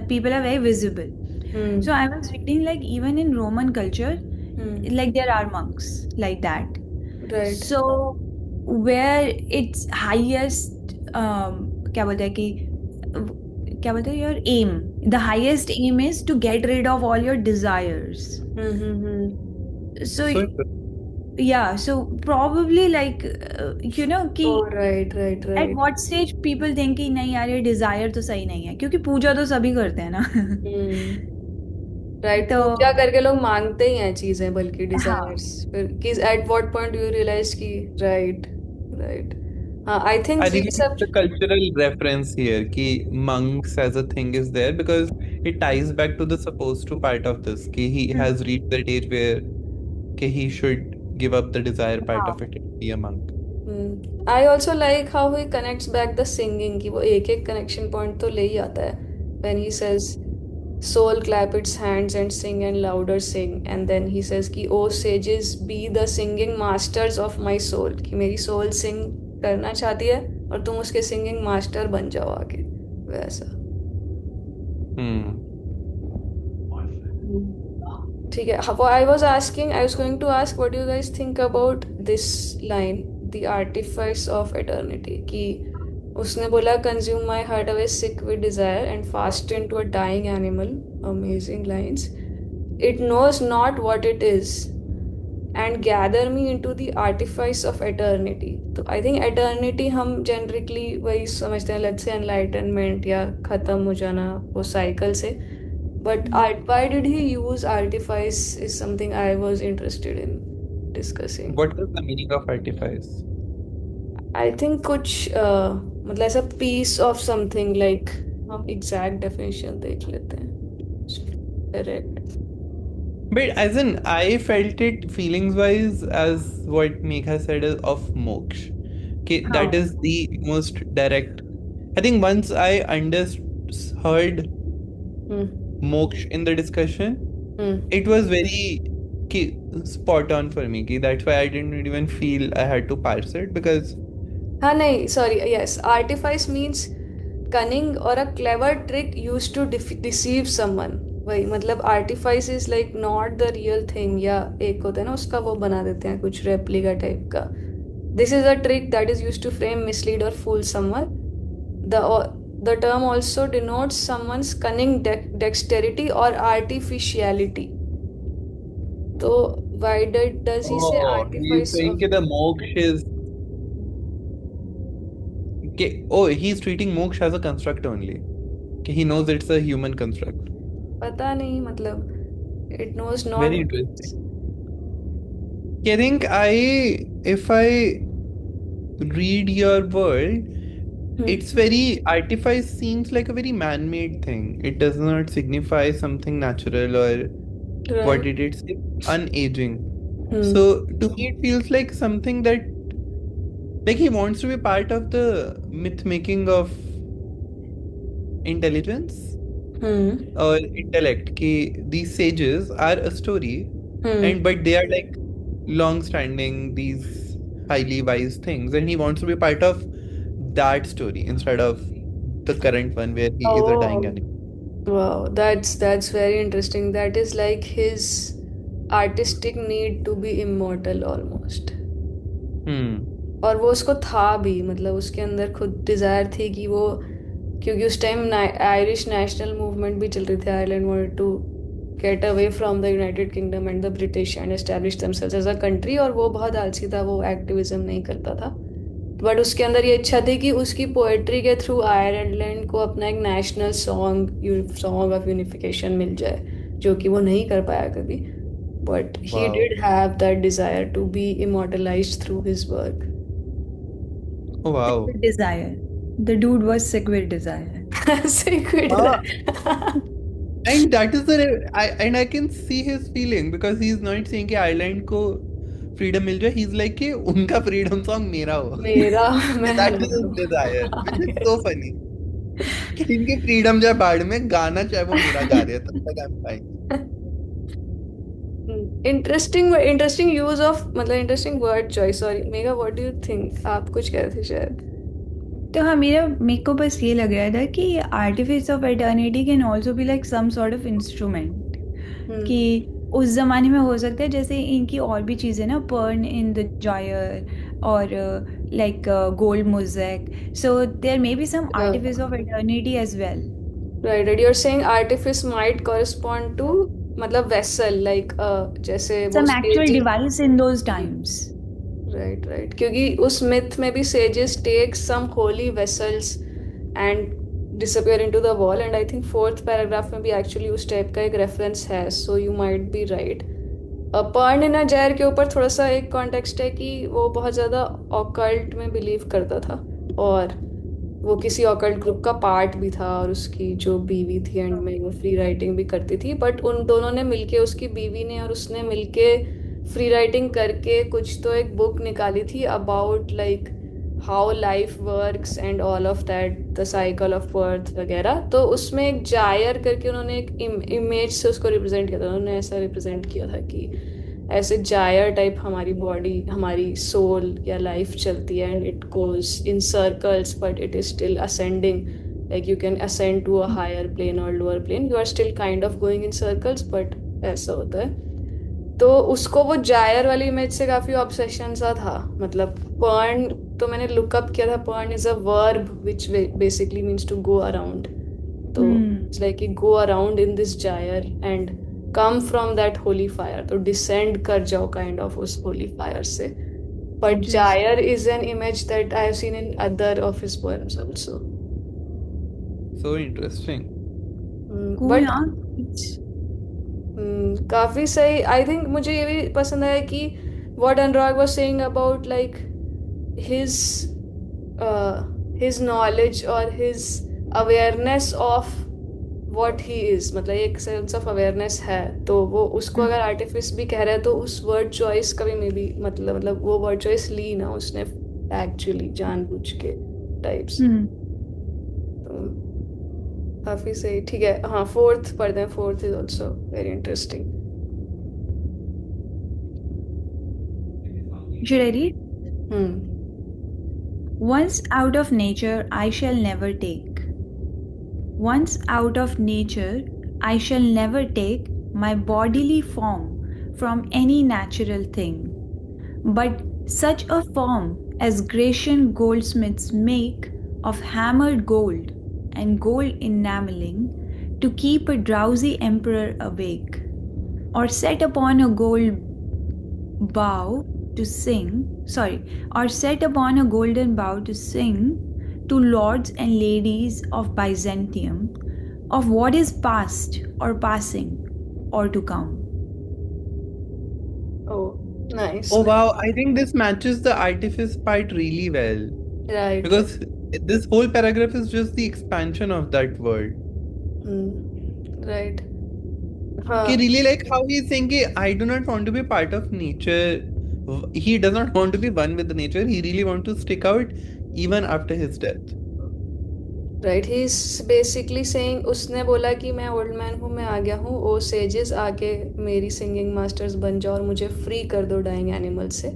people are very visible. So I was reading, like, even in Roman culture, like there are monks like that. Right So where its highest, क्या बोलते हैं कि क्या बोलते हैं, your aim, the highest aim is to get rid of all your desires. So So true. yeah, so probably like you know कि oh right at right what stage people think कि नहीं यार ये डिजायर तो सही नहीं है, क्योंकि पूजा तो सभी करते हैं ना। राइट, तो पूजा करके लोग मांगते ही हैं चीजें, बल्कि हाँ, डिजायर्स, फिर कि at what point you realise कि राइट राइट, हाँ आई थिंक I ये think सब। it's a cultural reference here कि monks as a thing is there because it ties back to the supposed to part of this कि he has reached that age where कि he should give up the desire part हाँ, of it and be a monk. I also like how he connects back the singing, कि वो एक एक connection point तो ले ही आता है, when he says soul clap its hands and sing and louder sing, and then he says कि ओ sages be the singing masters of my soul, कि मेरी सोल सिंग करना चाहती है और तुम उसके सिंगिंग मास्टर बन जाओ आगे, वैसा। Hmm. ठीक है, I was asking, I was going to ask what you guys think about this line, the artifice of eternity, कि उसने बोला consume my heart away sick with desire and fast in to a dying animal, amazing lines, it knows not what it is and gather me in to the artifice of eternity. तो I think eternity हम जेनरिकली वही समझते हैं, let's say enlightenment या खत्म हो जाना वो साइकिल से, but why did he use artifice is something I was interested in discussing. What is the meaning of artifice? I think कुछ मतलब ऐसा piece of something, like हम exact definition देख लेते हैं, correct। But as in, I felt it feelings wise as what Megha said is of moksha. Okay, हाँ, that is the most direct. I think once I understood Hmm. moksha in the discussion, it was very spot on for me. That's why I didn't even feel I had to parse it because हाँ नहीं, sorry, yes, artifice means cunning or a clever trick used to deceive someone, वही मतलब artifice is like not the real thing, या एक होता है ना उसका वो बना देते हैं कुछ रेप्लिका टाइप का, this is a trick that is used to frame, mislead or fool someone. The term also denotes someone's cunning, dexterity or artificiality. तो why does he say he's artifice saying of, that the moksha is he's treating moksha as a construct only. He knows it's a human construct. पता नहीं मतलब it knows not Very what it interesting. is. I think if I read your word, it's very artifice seems like a very man-made thing. It does not signify something natural or what Right. did it say? Unaging. Hmm. So to me it feels like something that like he wants to be part of the myth making of intelligence Hmm. or intellect. Ki these sages are a story and Hmm. but they are like long standing, these highly wise things, and he wants to be part of that story instead of the current one where he is a dying Oh, animal. wow. That's very interesting. That is like his artistic need to be immortal almost. Hmm. और वो उसको था भी, मतलब उसके अंदर खुद Dzire थी कि वो, क्योंकि उस टाइम आयरिश नेशनल मूवमेंट भी चल रही थी. Ireland wanted to get away from the United Kingdom and the British and establish themselves as a country. और वो बहुत आलसी था, वो एक्टिविज्म नहीं करता था. बट उसके अंदर ये इच्छा थी कि उसकी पोएट्री के थ्रू आयरलैंड को अपना एक नेशनल सॉन्ग ऑफ यूनिफिकेशन मिल जाए, जो कि वो नहीं कर पाया कभी. But he Wow. Did have that desire to be immortalised through his work. Oh, Sick wow. with desire. The dude was sick with desire. Sacred. Ah, and that is I can see his feeling because he's not saying कि Ireland को freedom मिल जाए. He's like कि उनका freedom song मेरा हो. मेरा मैं That is his हूँ. desire, which is so funny. कि इनकी freedom जाए बाढ़ में, गाना चाहे वो मेरा गा रहे हैं तब तक I'm fine. Interesting use of, मतलब interesting word choice. Sorry Megha, what do you think? आप कुछ कह रहे थे शायद. तो हाँ, मेरे को बस ये लग रहा था कि artifice of eternity can also be like some sort of instrument, hmm. कि उस ज़माने में हो सकता है जैसे इनकी और भी चीज़ें ना, पर्न इन द जायर और like gold mosaic, so there may be some artifice of eternity as well. Right right, you are saying artifice might correspond to, मतलब वेसल लाइक, जैसे वो some actual stage. Device in those times. Right right, क्योंकि उस myth में भी sages take some holy vessels and disappear into the wall. And I think fourth paragraph में भी actually उस टाइप का एक रेफरेंस है. So you might be right. Perne in a gyre के ऊपर थोड़ा सा एक कॉन्टेक्स्ट है कि वो बहुत ज़्यादा ऑकल्ट में बिलीव करता था, और वो किसी ऑकल्ट ग्रुप का पार्ट भी था, और उसकी जो बीवी थी एंड में वो फ्री राइटिंग भी करती थी. बट उन दोनों ने मिलके, उसकी बीवी ने और उसने मिलके फ्री राइटिंग करके कुछ तो एक बुक निकाली थी about like how life works and all of that, the cycle of birth वगैरह. तो उसमें एक जायर करके उन्होंने एक इमेज से उसको रिप्रेजेंट किया था. उन्होंने ऐसा रिप्रेजेंट किया था कि ऐसे जायर टाइप हमारी बॉडी, हमारी सोल या लाइफ चलती है, and it goes in circles but it is still ascending. Like you can ascend to a higher plane और lower plane, you are still kind of going in circles, but ऐसा होता है. तो उसको वो जायर वाली इमेज से काफी ऑब्सेशन सा था. मतलब पर्न, तो मैंने लुकअप किया था, perne is a verb which basically means to go around. तो it's like go around in this gyre and come from that holy fire. तो डिसेंड कर जाओ काइंड ऑफ उस होली फायर से. But gyre is an image that I have seen in other of his poems also. So interesting. Cool. But काफी सही. I think मुझे ये भी पसंद आया कि what Anurag was saying about like his his knowledge और his awareness of what he is. मतलब एक सेंस ऑफ अवेयरनेस है, तो वो उसको अगर आर्टिफिस भी कह रहा है तो उस वर्ड चॉइस का भी मे बी मतलब वो वर्ड चॉइस ली ना उसने एक्चुअली जानबूझ के टाइप्स. तो काफी सही. ठीक है, हाँ फोर्थ पढ़ते हैं. Fourth is also very interesting. Should I read? Hmm. Once out of nature, I shall never take. Once out of nature, I shall never take my bodily form from any natural thing, but such a form as Grecian goldsmiths make of hammered gold and gold enameling to keep a drowsy emperor awake, or set upon a gold bow to sing, or set upon a golden bow to sing to lords and ladies of Byzantium of what is past or passing or to come. Oh, nice. Oh wow, I think this matches the artifice part really well. Right. Because this whole paragraph is just the expansion of that word. Right. He हाँ. really like how he's saying कि I do not want to be part of nature. He does not want to be one with the nature. He really want to stick out even after his death. Right, he is basically saying, उसने बोला कि मैं old man हूँ, मैं आ गया हूँ, ओ sages आके मेरी सिंगिंग मास्टर्स बन जाओ और मुझे फ्री कर दो डाइंग एनिमल से.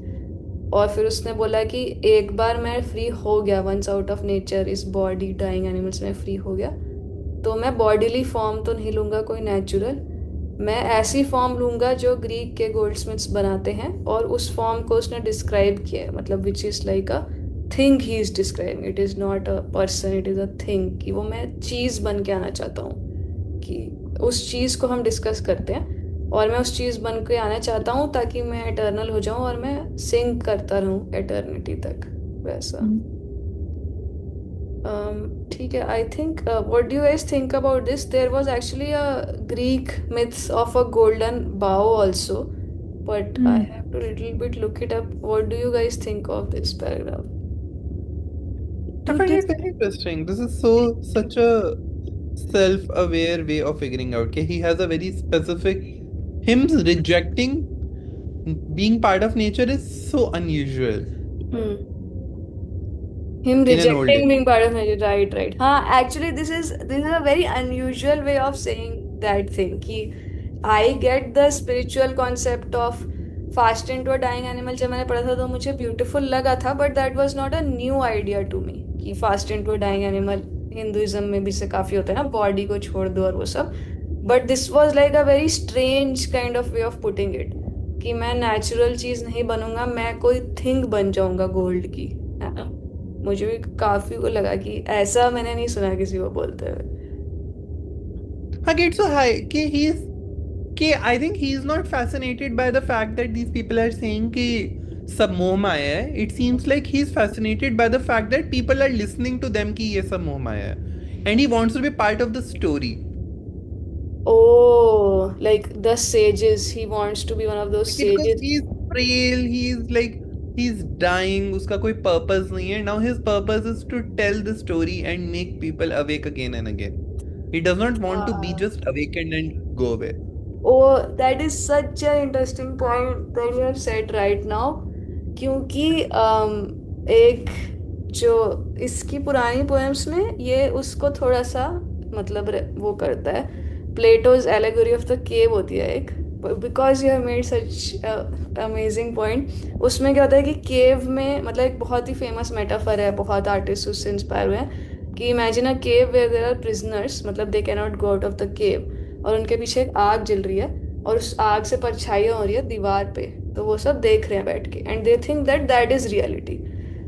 और फिर उसने बोला कि एक बार मैं फ्री हो गया, वंस आउट ऑफ नेचर, इस बॉडी डाइंग एनिमल्स में फ्री हो गया, तो मैं बॉडीली फॉर्म तो नहीं लूँगा कोई नेचुरल, मैं ऐसी फॉर्म लूँगा जो ग्रीक के गोल्डस्मिथ्स बनाते हैं. और उस फॉर्म को उसने डिस्क्राइब किया है, मतलब which is like a thing he is describing, it is not a person, it is a thing, कि वो मैं चीज़ बन के आना चाहता हूँ, कि उस चीज़ को हम डिस्कस करते हैं और मैं उस चीज़ बन के आना चाहता हूँ ताकि मैं एटर्नल हो जाऊँ और मैं सिंग करता रहूँ एटर्निटी तक, वैसा. ठीक है. I think what do you guys think about this? There was actually a Greek myths of a golden bow also, but I Hmm. have to little bit look it up. What do you guys think of this paragraph? I तो find this it very interesting. This is so such a self-aware way of figuring out. Okay, he has a very specific. Him rejecting being part of nature is so unusual Hmm. Him in an old rejecting age. being part of nature, right, right. हाँ, actually this is a very unusual way of saying that thing. कि I get the spiritual concept of fast into a dying animal. जब मैंने पढ़ा था तो मुझे beautiful लगा था, but that was not a new idea to me. कि fast into a dying animal Hinduism में भी से काफी होता है ना, बॉडी को छोड़ दो और वो सब. But this was like a very strange kind of way of putting it, कि मैं नेचुरल चीज नहीं बनूंगा, मैं कोई थिंग बन जाऊंगा गोल्ड की, है ना. मुझे भी काफी को लगा कि ऐसा मैंने नहीं सुना किसी को बोलते हुए. I get so high. Okay, I think he is not fascinated by the fact that these people are saying कि सब मोह माया है. It seems like he is fascinated by the fact that people are listening to them कि ये सब मोह माया है. And he wants to be part of the story. Oh, like the sages, he wants to be one of those Because sages. he is frail, he is like he's dying, उसका कोई purpose नहीं है. Now his purpose is to tell the story and make people awake again and again. He does not want to be just awakened and go away. Oh, that is such an interesting point that you have said right now. क्योंकि एक जो इसकी पुरानी poems में ये उसको थोड़ा सा मतलब वो करता है. प्लेटोज एलेगोरी ऑफ द केव होती है एक, because you have made such amazing point. उसमें क्या होता है कि केव में, मतलब एक बहुत ही फेमस मेटाफर है, बहुत आर्टिस्ट उससे इंस्पायर हुए हैं, कि imagine a cave where there are prisoners, मतलब they can not go out of the cave, और उनके पीछे एक आग जल रही है और उस आग से परछाइयाँ हो रही है दीवार पे, तो वो सब देख रहे हैं बैठ के, and they think that that is reality.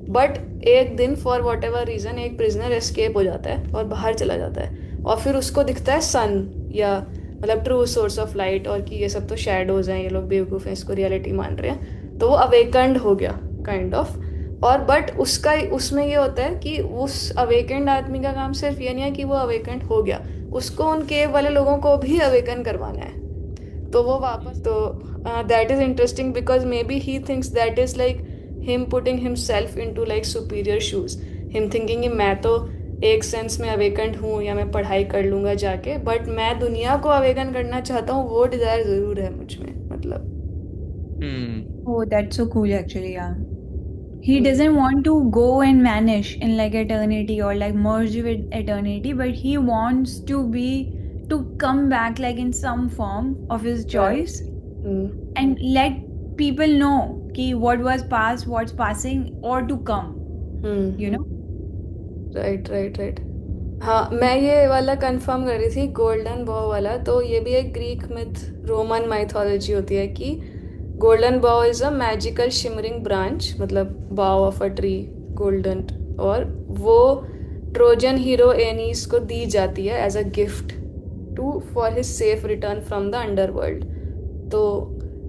But एक दिन फॉर वॉट एवर रीजन एक प्रिजनर एस्केप हो जाता है और बाहर चला जाता है, और फिर उसको दिखता है सन, या मतलब ट्रू सोर्स ऑफ लाइट, और कि ये सब तो शैडोज हैं, ये लोग बेवकूफ़ हैं, इसको रियलिटी मान रहे हैं, तो वो अवेकंड हो गया काइंड ऑफ. और बट उसका उसमें ये होता है कि उस अवेकेंड आदमी का काम सिर्फ ये नहीं है कि वो अवेकेंड हो गया, उसको उन केव वाले लोगों को भी अवेकन करवाना है. तो वो वापस, तो that is interesting because may be he thinks that is like him putting himself into like superior shoes, him thinking कि मैं तो एक सेंस में अवेकंड हूँ या मैं पढ़ाई कर लूंगा जाके, बट मैं दुनिया को अवेकन करना चाहता हूँ, वो डिजायर जरूर है मुझ में, मतलब. oh, that's so cool actually, yeah. He doesn't want to go and vanish in like eternity or like merge with eternity, but he wants to come back like in some form of his choice and let people know कि what was past, what's passing or to come, you know. Right right right. हाँ, मैं ये वाला confirm कर रही थी, golden बॉ वाला, तो ये भी एक ग्रीक मिथ, रोमन माइथोलॉजी होती है कि गोल्डन बॉ is a magical shimmering branch, मतलब बॉ ऑफ अ ट्री गोल्डन, और वो ट्रोजन हीरो एनीस को दी जाती है as a gift to for his safe return from the underworld. तो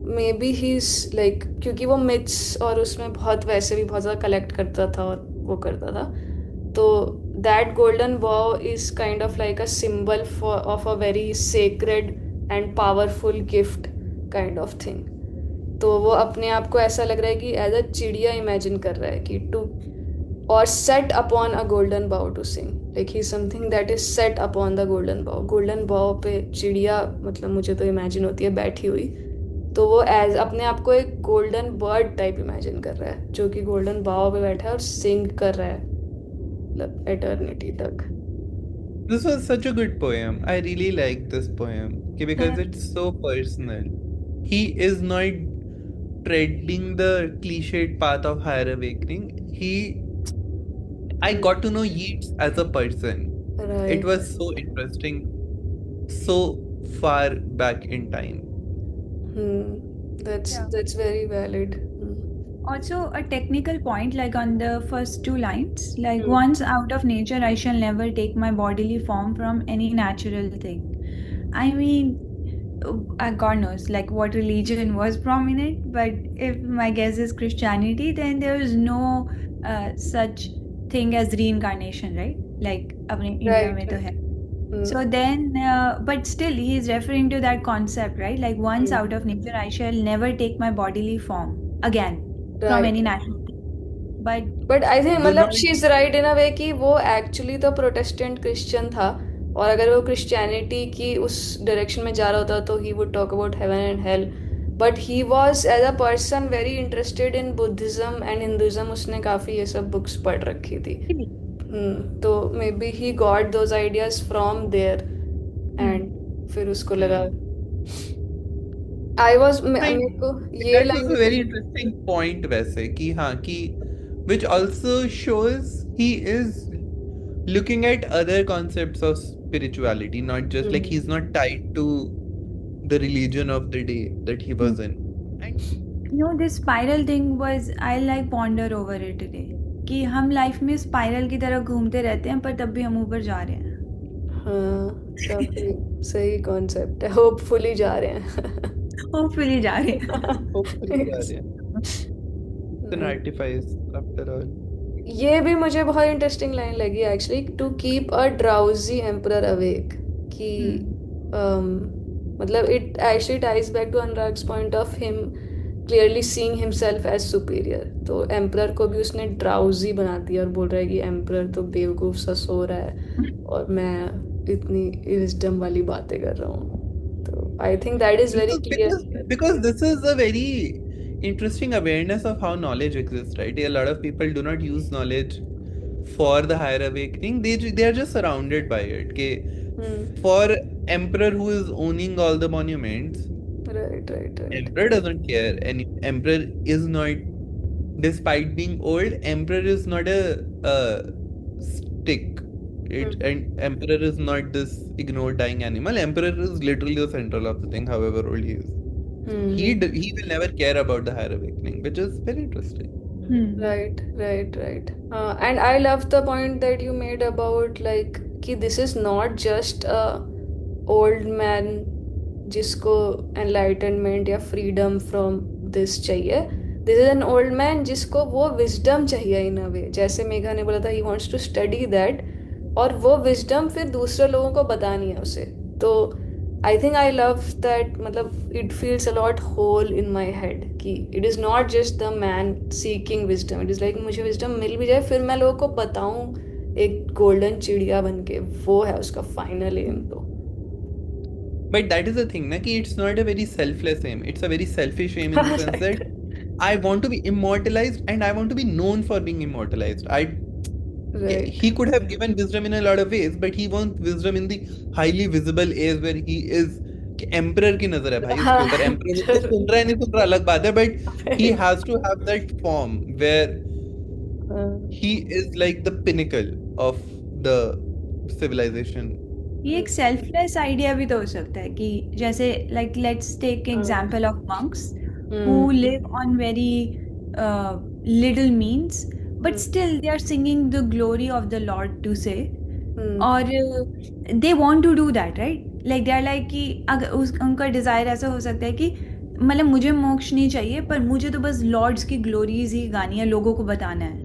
may be he is like, क्योंकि वो मिथ्स और उसमें बहुत वैसे भी बहुत ज़्यादा कलेक्ट करता था और वो करता था, तो दैट गोल्डन बॉ is kind of like a symbol for of a very sacred and powerful gift kind of thing. तो वो अपने आप को ऐसा लग रहा है कि एज अ चिड़िया इमेजिन कर रहा है कि or set upon a golden bough to sing. Like he's something that is set upon the golden bough. Golden bough पे चिड़िया, मतलब मुझे तो इमेजिन होती है बैठी हुई, तो वो एज अपने आप को एक गोल्डन बर्ड टाइप इमेजिन कर रहा है जो कि गोल्डन बाव पे बैठा है और सिंग कर रहा है मतलब एटर्निटी तक. This was such a good poem. I really like this poem because it's so personal. He is not treading the cliched path of higher awakening. I got to know Yeats as a person. It Right. was so interesting, so far back in time. That's Yeah. that's very valid. Also, a technical point, like on the first two lines, like Hmm. once out of nature, I shall never take my bodily form from any natural thing. I mean, God knows, like what religion was prominent, but if my guess is Christianity, then there is no such thing as reincarnation, right? Like, अपने India Right. में तो है. Hmm. So then, but still, he is referring to that concept, right? Like, once out of nature, I shall never take my bodily form again from Right. any natural thing. But I think Do मतलब not she is right in a वे कि वो actually तो Protestant Christian था, और अगर वो Christianity की उस डायरेक्शन में जा रहा होता तो he would talk about heaven and hell. But he was as a person very interested in Buddhism and Hinduism. उसने काफ़ी ये सब बुक्स पढ़ रखी थी. तो may be he got those ideas from there and फिर उसको लगा. आई वॉज मेरे को ये that was line a very interesting point वैसे कि हाँ कि which also shows he is looking at other concepts of spirituality, not just like he's not tied to the religion of the day that he was in. And this spiral thing was, I like ponder over it today. कि हम life में spiral की तरह घूमते रहते हैं पर तब भी हम ऊपर जा रहे हैं. हाँ, काफी सही कॉन्सेप्ट है. होपफुली जा रहे हैं. होपफुली जा रहे हैं. hopefully it's an artifice after all. ये भी मुझे बहुत इंटरेस्टिंग लाइन लगी actually. To keep a drowsy emperor awake, कि मतलब it actually ties back to Anurag's point of him clearly seeing himself as superior. तो एम्परर को भी उसने ड्राउजी बना दिया और बोल रहा है कि एम्परर तो बेवकूफ सा सो रहा है और मैं इतनी विजडम वाली बातें कर रहा हूँ. तो I think that is very clear. Because this is a very interesting awareness of how knowledge exists, right? A lot of people do not use knowledge for the higher awakening. They are just surrounded by it. Okay? For emperor who is owning all the monuments, Right. emperor doesn't care, and emperor is not, despite being old, emperor is not a stick. And emperor is not this ignored dying animal. Emperor is literally the central of the thing, however old he is. He will never care about the higher awakening, which is very interesting. Right. And I love the point that you made about like कि this is not just a old man जिसको enlightenment या freedom from this चाहिए. This is an old man जिसको वो wisdom चाहिए in a way. जैसे मेघा ने बोला था he wants to study that, और वो wisdom फिर दूसरे लोगों को बतानी है उसे. तो I think I love that, मतलब it feels a lot whole in my head कि it is not just the man seeking wisdom. It is like मुझे wisdom मिल भी जाए फिर मैं लोगों को बताऊं एक golden चिड़िया बन के. वो है उसका final aim. तो But that is the thing, na, कि it's not a very selfless aim. It's a very selfish aim in the sense that I want to be immortalized and I want to be known for being immortalized. right. He could have given wisdom in a lot of ways, but he wants wisdom in the highly visible areas where he is emperor की नजर है भाई उसके ऊपर. Emperor उसको सुन रहा है नहीं सुन रहा अलग बात है, but he has to have that form where he is like the pinnacle of the civilization. ये एक सेल्फलेस आइडिया भी तो हो सकता है कि जैसे like let's take example of monks who live on very little means but still they are singing the glory of the Lord to say, और they want to do that, right? like they are like कि अगर उनका desire ऐसा हो सकता है कि मतलब मुझे मोक्ष नहीं चाहिए पर मुझे तो बस लॉर्ड्स की ग्लोरीज ही गानी है, लोगों को बताना है.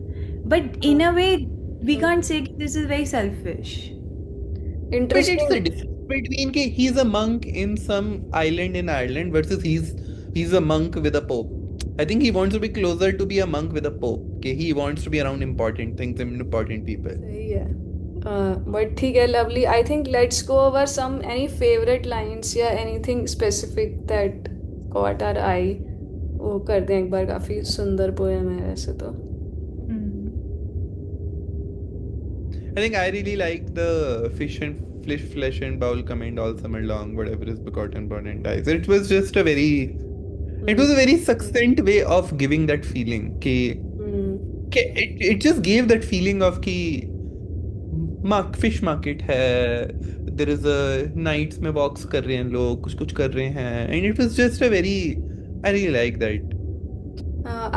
But in a way we can't say कि this is very selfish. But it's Interesting. the difference between he's a monk in some island in Ireland versus he's a monk with a pope. I think he wants to be closer to be a monk with a pope. Okay, he wants to be around important things and important people. सही है. But ठीक है, lovely. I think let's go over some any favorite lines या anything specific that caught our eye. वो करते हैं एक बार. काफी सुंदर पोएम है वैसे तो. I think I really like the flesh and bowl command all summer long, whatever is begotten, born and dies. It was just a very, it was a very succinct way of giving that feeling. It just gave that feeling of कि fish market है, there is a nights में walks कर रहे हैं लोग, कुछ कर रहे हैं, and it was just a very, I really like that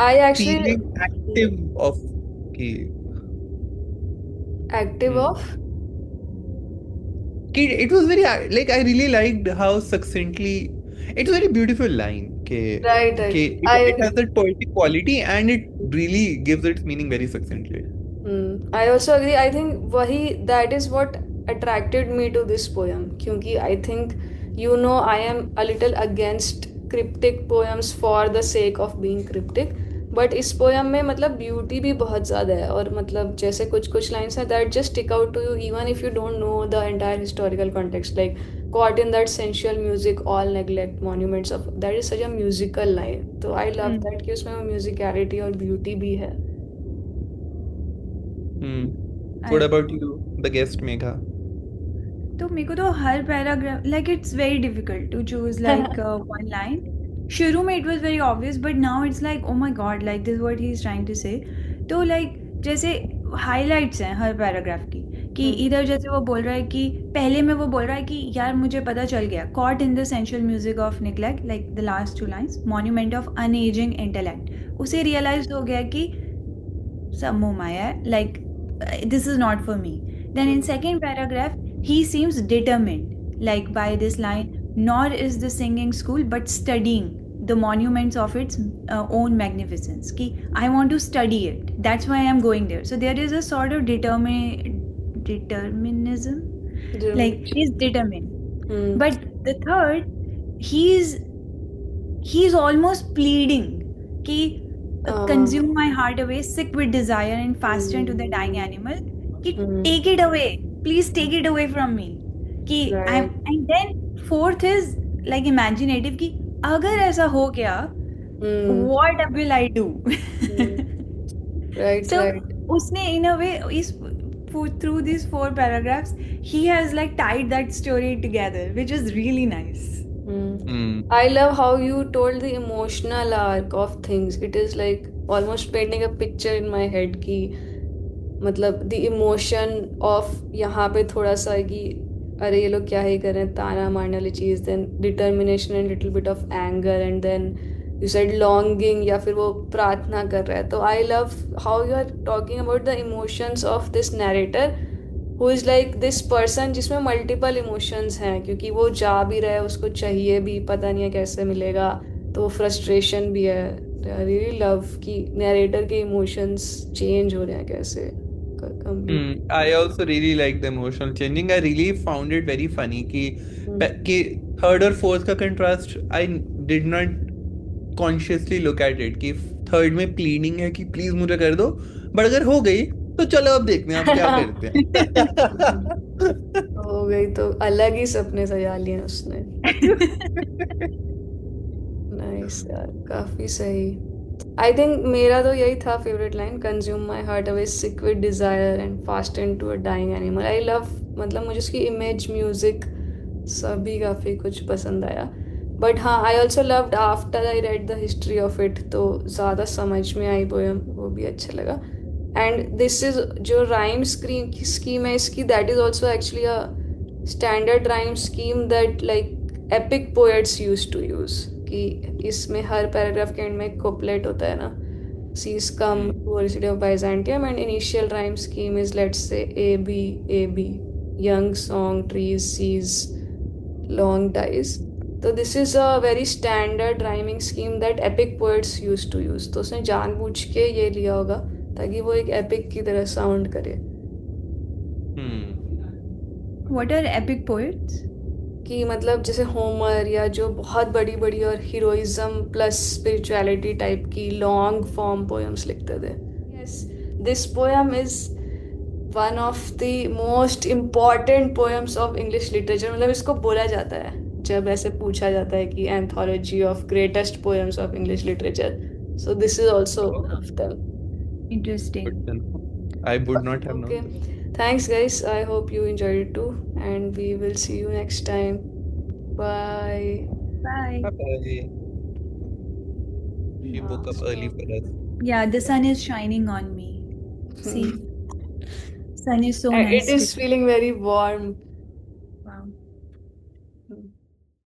I actually feeling active of कि active of it was very like I really liked how succinctly it's a very beautiful line right. it has that poetic quality and it really gives its meaning very succinctly. I also agree. I think that is what attracted me to this poem. क्योंकि I think I am a little against cryptic poems for the sake of being cryptic. But इस poem में मतलब beauty भी बहुत ज़्यादा है. और मतलब जैसे कुछ लाइन्स हैं that just stick out to you even if you don't know the entire historical context. Like caught in that sensual music all neglect monuments of. that is such a musical line. तो I love that कि उसमें वो musicality और beauty भी है. What about you, the guest Megha? तो मेरे को तो हर paragraph like it's very difficult to choose like one line. शुरू में it was very obvious but now it's like oh my god like this is what he is trying to say. तो like जैसे highlights हैं हर paragraph की कि इधर जैसे वो बोल रहा है कि पहले में वो बोल रहा है कि यार मुझे पता चल गया caught in the sensual music of neglect like the last two lines monument of unaging intellect. उसे realize हो गया कि सब मोह माया है like this is not for me. Then in second paragraph he seems determined like by this line nor is the singing school but studying the monuments of its own magnificence ki I want to study it, that's why I am going there. So there is a sort of determinism like he's determined. But the third he's almost pleading ki consume my heart away sick with desire and fasten to the dying animal ki take it away, please take it away from me कि and then fourth is like imaginative कि अगर ऐसा हो गया what will I do. right. So उसने in a way is through these 4 paragraphs he has like tied that story together which is really nice. I love how you told the emotional arc of things. It is like almost painting a picture in my head कि मतलब the emotion of यहाँ पे थोड़ा सा कि अरे ये लोग क्या ही कर रहे हैं ताना मारने वाली चीज़. Then determination and little bit of anger and then you said longing या फिर वो प्रार्थना कर रहा है. तो I love how you are talking about the emotions of this narrator who is like this person जिसमें मल्टीपल इमोशंस हैं क्योंकि वो जा भी रहा है उसको चाहिए भी पता नहीं है कैसे मिलेगा तो फ्रस्ट्रेशन भी है. आई रियली लव कि नैरेटर के इमोशंस चेंज हो रहे हैं कैसे. I also really like the emotional changing. I really found it very funny कि third और fourth का contrast I did not consciously look at it कि third में pleading है कि please मुझे कर दो but अगर हो गई तो चलो अब देखते हैं आप क्या करते हैं. हो गई तो अलग ही सपने सजा लिए उसने. नाइस यार काफी सही. आई थिंक मेरा तो यही था favourite line consume my heart away sick with desire and fasten to a dying animal. I love मतलब मुझे उसकी इमेज म्यूजिक सभी काफ़ी कुछ पसंद आया. बट हाँ I also loved after I read the history of it तो ज़्यादा समझ में आई पोएम वो भी अच्छा लगा. एंड दिस इज जो राइम स्कीम है इसकी that is also actually a standard rhyme scheme that like epic poets use to use कि इसमें हर पैराग्राफ के एंड में एक कोपलेट होता है ना. Seas come to city of Byzantium and initial rhyme scheme is let's say A B young song trees seas long dies. तो this is a very standard rhyming scheme that epic poets use to use. तो उसने जानबूझ के ये लिया होगा ताकि वो एक एपिक की तरह साउंड करे. What are epic poets? कि मतलब जैसे होमर या जो बहुत बड़ी बड़ी और हीरोइज्म प्लस स्पिरिचुअलिटी टाइप की लॉन्ग फॉर्म पोएम्स लिखते थे. Yes, this poem is one of the most important poems of English literature. मतलब इसको बोला जाता है जब ऐसे पूछा जाता है कि anthology of greatest poems of English literature. So this is also one Oh, of them. Interesting. good to know. I would not have Okay. known this. Thanks, guys. I hope you enjoyed it too. And we will see you next time. Bye. Bye. Bye. She woke up early Stop. for us. Yeah, the sun is shining on me. See, sun is so It nice is today. feeling very warm.